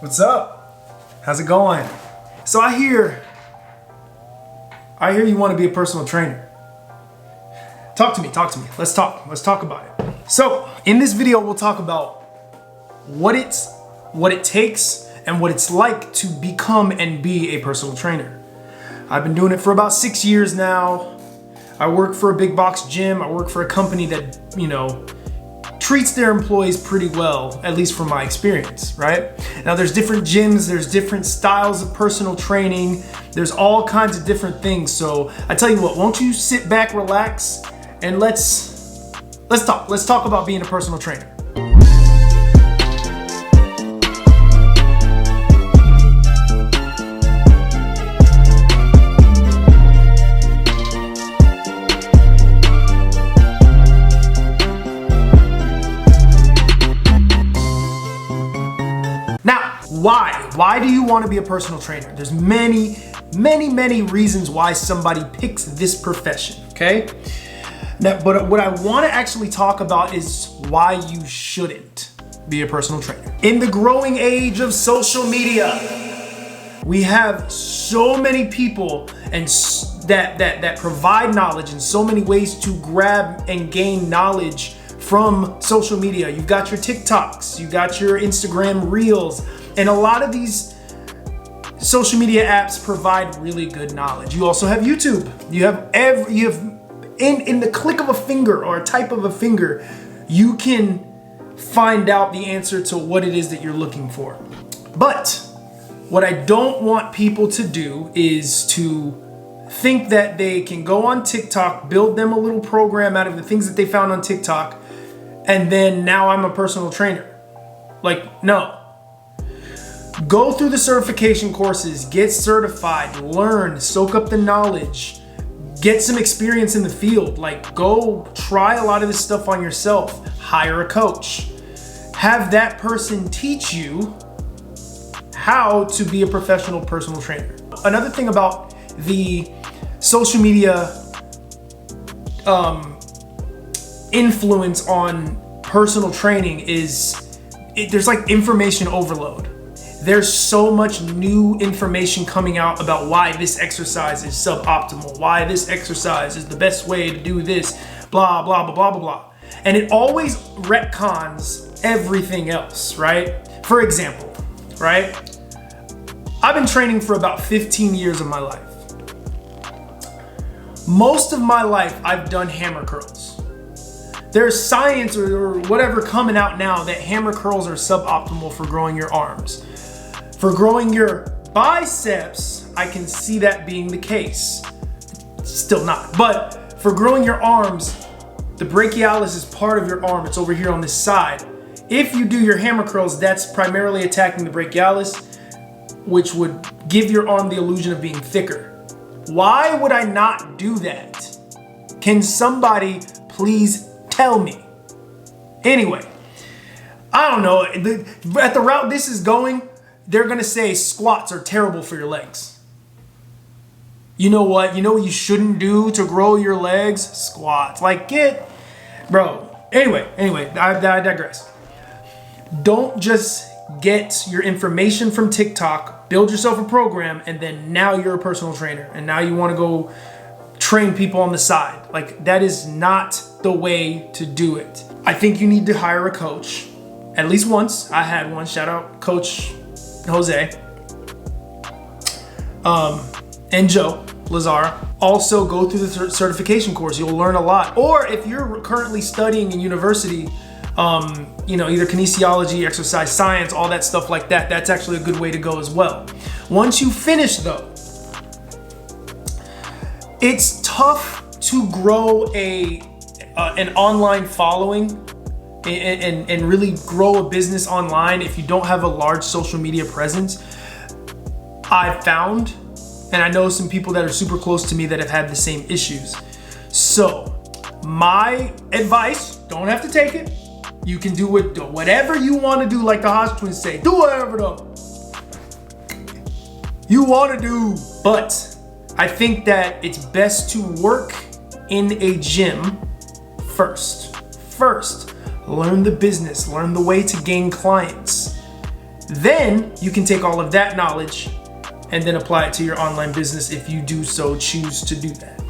What's up? How's it going? So I hear you want to be a personal trainer. Talk to me. Let's talk about it. So in this video, we'll talk about what it takes and what it's like to become and be a personal trainer. I've been doing it for about 6 years now. I work for a big box gym. I work for a company that, treats their employees pretty well, at least from my experience, right? Now there's different gyms, there's different styles of personal training, there's all kinds of different things. So I tell you what, won't you sit back, relax, and let's talk. Let's talk about being a personal trainer. Why do you want to be a personal trainer? There's many reasons why somebody picks this profession, okay? Now, but what I want to actually talk about is why you shouldn't be a personal trainer. In the growing age of social media, we have so many people and that provide knowledge in so many ways to grab and gain knowledge from social media. You've got your TikToks, you got your Instagram Reels, and a lot of these social media apps provide really good knowledge. You also have YouTube. You have in the click of a finger or a type of a finger, you can find out the answer to what it is that you're looking for. But what I don't want people to do is to think that they can go on TikTok, build them a little program out of the things that they found on TikTok, and then now I'm a personal trainer. Like, no. Go through the certification courses, get certified, learn, soak up the knowledge, get some experience in the field. Like, go try a lot of this stuff on yourself, hire a coach, have that person teach you how to be a professional personal trainer. Another thing about the social media influence on personal training is there's like information overload. There's so much new information coming out about why this exercise is suboptimal, why this exercise is the best way to do this, blah, blah, blah, blah, blah, blah. And it always retcons everything else, right? For example, right? I've been training for about 15 years of my life. Most of my life, I've done hammer curls. There's science or whatever coming out now that hammer curls are suboptimal for growing your arms. For growing your biceps, I can see that being the case. Still not. But for growing your arms, the brachialis is part of your arm. It's over here on this side. If you do your hammer curls, that's primarily attacking the brachialis, which would give your arm the illusion of being thicker. Why would I not do that? Can somebody please tell me? Anyway, I don't know. At the route this is going, they're gonna say squats are terrible for your legs. You know what? You know what you shouldn't do to grow your legs? Squats. Like, bro. Anyway, I digress. Don't just get your information from TikTok, build yourself a program, and then now you're a personal trainer, and now you wanna go train people on the side. Like, that is not the way to do it. I think you need to hire a coach. At least once. I had one. Shout out Coach Jose, and Joe Lazar. Also go through the certification course. You'll learn a lot. Or if you're currently studying in university, either kinesiology, exercise science, all that stuff like that, that's actually a good way to go as well. Once you finish though, it's tough to grow an online following and really grow a business online if you don't have a large social media presence. I've found, and I know some people that are super close to me that have had the same issues. So my advice, don't have to take it. You can do whatever you want to do, like the Hodge twins say. Do whatever you want to do. But I think that it's best to work in a gym first. Learn the business, learn the way to gain clients. Then you can take all of that knowledge and then apply it to your online business if you do so choose to do that.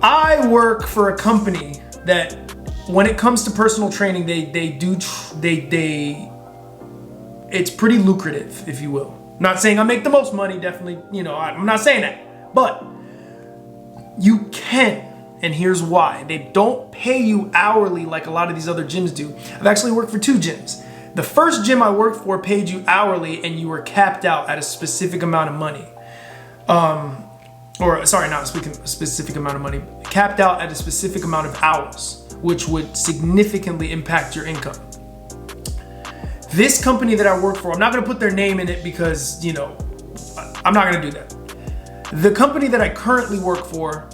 I work for a company that when it comes to personal training, it's pretty lucrative, if you will. I'm not saying I make the most money, definitely, I'm not saying that, but you can, and here's why. They don't pay you hourly like a lot of these other gyms do. I've actually worked for 2 gyms. The first gym I worked for paid you hourly and you were capped out at a specific amount of money. Not a specific amount of money, capped out at a specific amount of hours, which would significantly impact your income. This company that I work for, I'm not gonna put their name in it because, I'm not gonna do that. The company that I currently work for,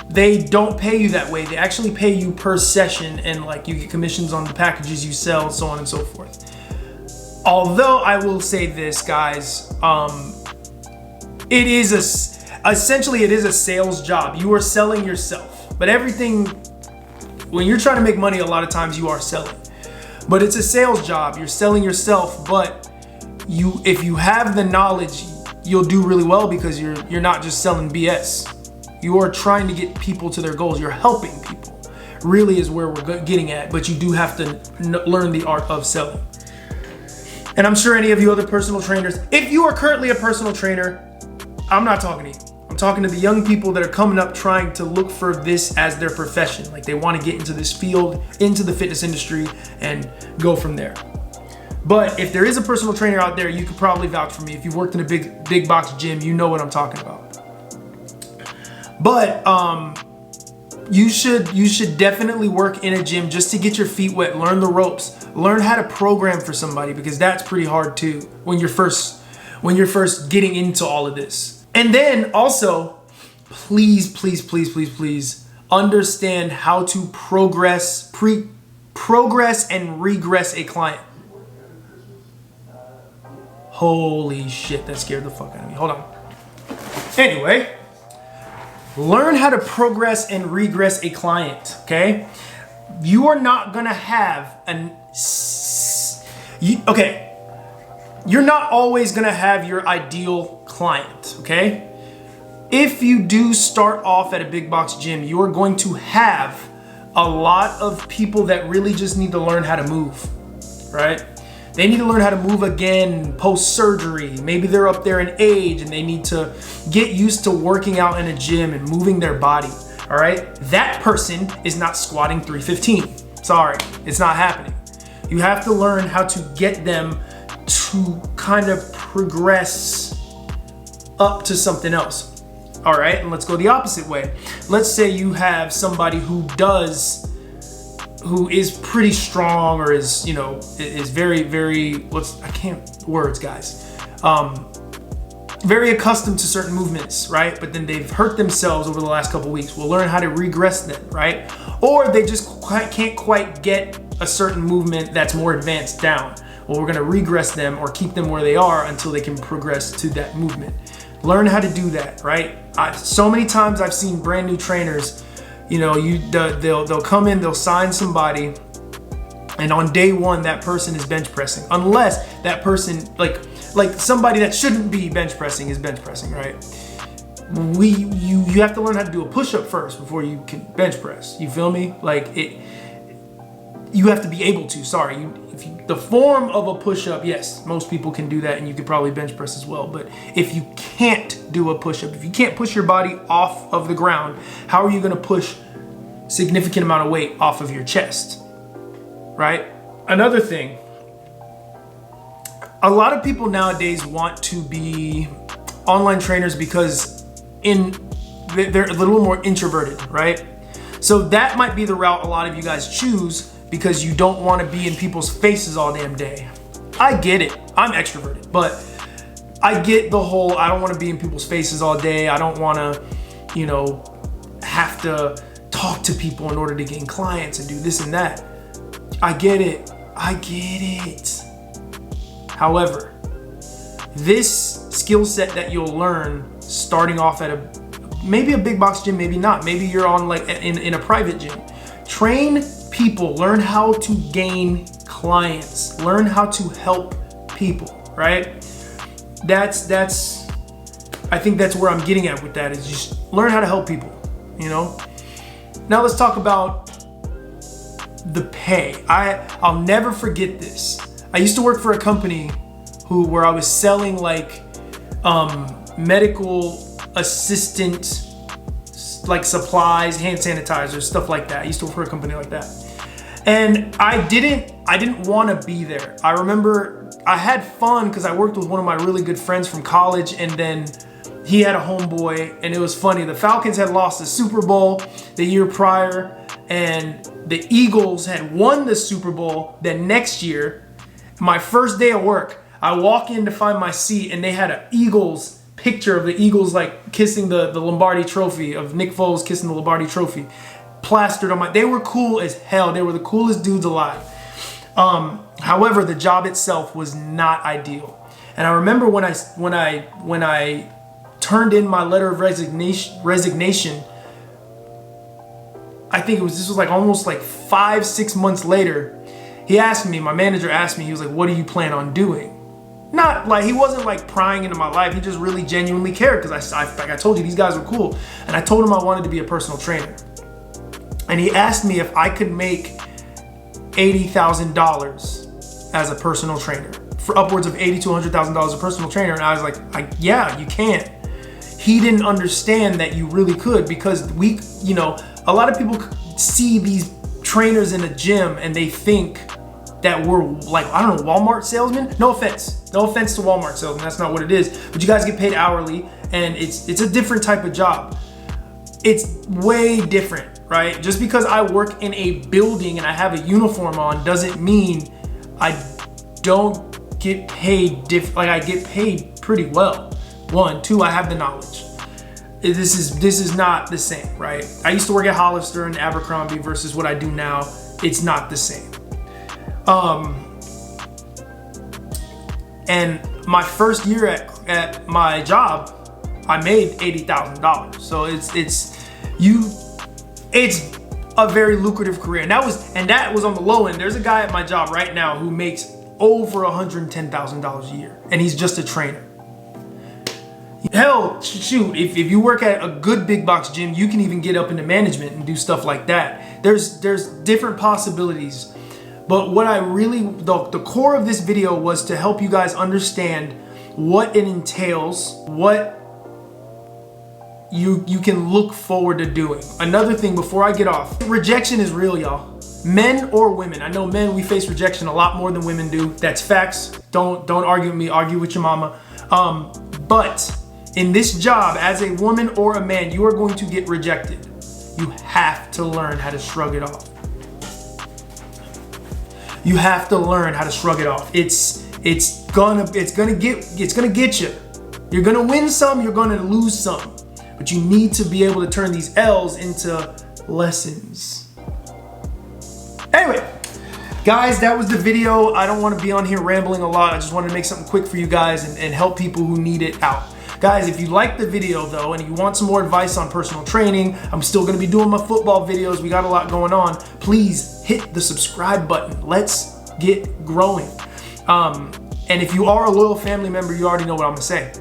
they don't pay you that way. They actually pay you per session, and like you get commissions on the packages you sell, so on and so forth. Although I will say this, guys, essentially it is a sales job. You are selling yourself, but when you're trying to make money, a lot of times you are selling. But it's a sales job. You're selling yourself, but if you have the knowledge, you'll do really well because you're not just selling BS. You are trying to get people to their goals. You're helping people. Really is where we're getting at, but you do have to learn the art of selling. And I'm sure any of you other personal trainers, if you are currently a personal trainer, I'm not talking to you. I'm talking to the young people that are coming up trying to look for this as their profession. Like they want to get into this field, into the fitness industry, and go from there. But if there is a personal trainer out there, you could probably vouch for me. If you've worked in a big box gym, you know what I'm talking about. But you should definitely work in a gym just to get your feet wet, learn the ropes, learn how to program for somebody, because that's pretty hard too when you're first getting into all of this. And then also, please understand how to progress and regress a client. Holy shit, that scared the fuck out of me. Hold on. Anyway, learn how to progress and regress a client, okay? You are not gonna have you're not always gonna have your ideal client, okay? If you do start off at a big box gym, you are going to have a lot of people that really just need to learn how to move, right? They need to learn how to move again post-surgery. Maybe they're up there in age and they need to get used to working out in a gym and moving their body, all right? That person is not squatting 315. Sorry, it's not happening. You have to learn how to get them to kind of progress up to something else, all right? And let's go the opposite way. Let's say you have somebody who is pretty strong or is very, very, very accustomed to certain movements, right? But then they've hurt themselves over the last couple weeks. We'll learn how to regress them, right? Or they just can't quite get a certain movement that's more advanced down. Well, we're gonna regress them or keep them where they are until they can progress to that movement. Learn how to do that, right? So many times I've seen brand new trainers, they'll come in, they'll sign somebody, and on day one, that person is bench pressing. Unless that person, like somebody that shouldn't be bench pressing is bench pressing, right? You have to learn how to do a push-up first before you can bench press. You feel me? You have to be able to, the form of a push-up, yes, most people can do that and you could probably bench press as well. But if you can't do a push-up, if you can't push your body off of the ground, how are you gonna push significant amount of weight off of your chest, right? Another thing, a lot of people nowadays want to be online trainers because they're a little more introverted, right? So that might be the route a lot of you guys choose because you don't want to be in people's faces all damn day. I get it. I'm extroverted, but I get the whole, I don't want to be in people's faces all day. I don't want to, have to talk to people in order to gain clients and do this and that. I get it. However, this skill set that you'll learn starting off at maybe a big box gym, maybe not. Maybe you're on in a private gym. Train people, learn how to gain clients. Learn how to help people, right? I think that's where I'm getting at with that, is just learn how to help people, you know? Now let's talk about the pay. I'll never forget this. I used to work for a company where I was selling like medical assistant like supplies, hand sanitizers, stuff like that. I used to work for a company like that. And I didn't want to be there. I remember I had fun because I worked with one of my really good friends from college, and then he had a homeboy, and it was funny. The Falcons had lost the Super Bowl the year prior, and the Eagles had won the Super Bowl the next year. My first day of work, I walk in to find my seat, and they had an Eagles picture of the Eagles like kissing the Lombardi trophy, of Nick Foles kissing the Lombardi trophy, plastered on they were cool as hell. They were the coolest dudes alive. However, the job itself was not ideal. And I remember when I turned in my letter of resignation, I think this was like almost like 5-6 months later, my manager asked me, he was like, what do you plan on doing? Not like, he wasn't like prying into my life. He just really genuinely cared, because like I told you, these guys were cool. And I told him I wanted to be a personal trainer. And he asked me if I could make $80,000 as a personal trainer, for upwards of $80,000 to $100,000 as a personal trainer. And I was like, yeah, you can. He didn't understand that you really could, because a lot of people see these trainers in a gym and they think that we're like, I don't know, Walmart salesmen. No offense to Walmart salesmen, that's not what it is. But you guys get paid hourly, and it's a different type of job. It's way different, right? Just because I work in a building and I have a uniform on doesn't mean I don't get paid I get paid pretty well. 1, 2, I have the knowledge. This is not the same, right? I used to work at Hollister and Abercrombie versus what I do now. It's not the same. And my first year at my job, I made $80,000. So it's a very lucrative career. And that was on the low end. There's a guy at my job right now who makes over $110,000 a year, and he's just a trainer. Hell, shoot, if you work at a good big box gym, you can even get up into management and do stuff like that. There's different possibilities. But what the core of this video was to help you guys understand what it entails, what you can look forward to doing. Another thing before I get off, rejection is real, y'all. Men or women. I know men, we face rejection a lot more than women do. That's facts. Don't argue with me, argue with your mama. But in this job, as a woman or a man, you are going to get rejected. You have to learn how to shrug it off. You have to learn how to shrug it off. It's gonna get you. You're gonna win some, you're gonna lose some. But you need to be able to turn these L's into lessons. Anyway, guys, that was the video. I don't want to be on here rambling a lot. I just wanted to make something quick for you guys and help people who need it out. Guys, if you liked the video though, and you want some more advice on personal training, I'm still gonna be doing my football videos. We got a lot going on. Please hit the subscribe button. Let's get growing. And if you are a loyal family member, you already know what I'm gonna say.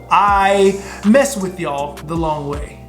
I mess with y'all the long way.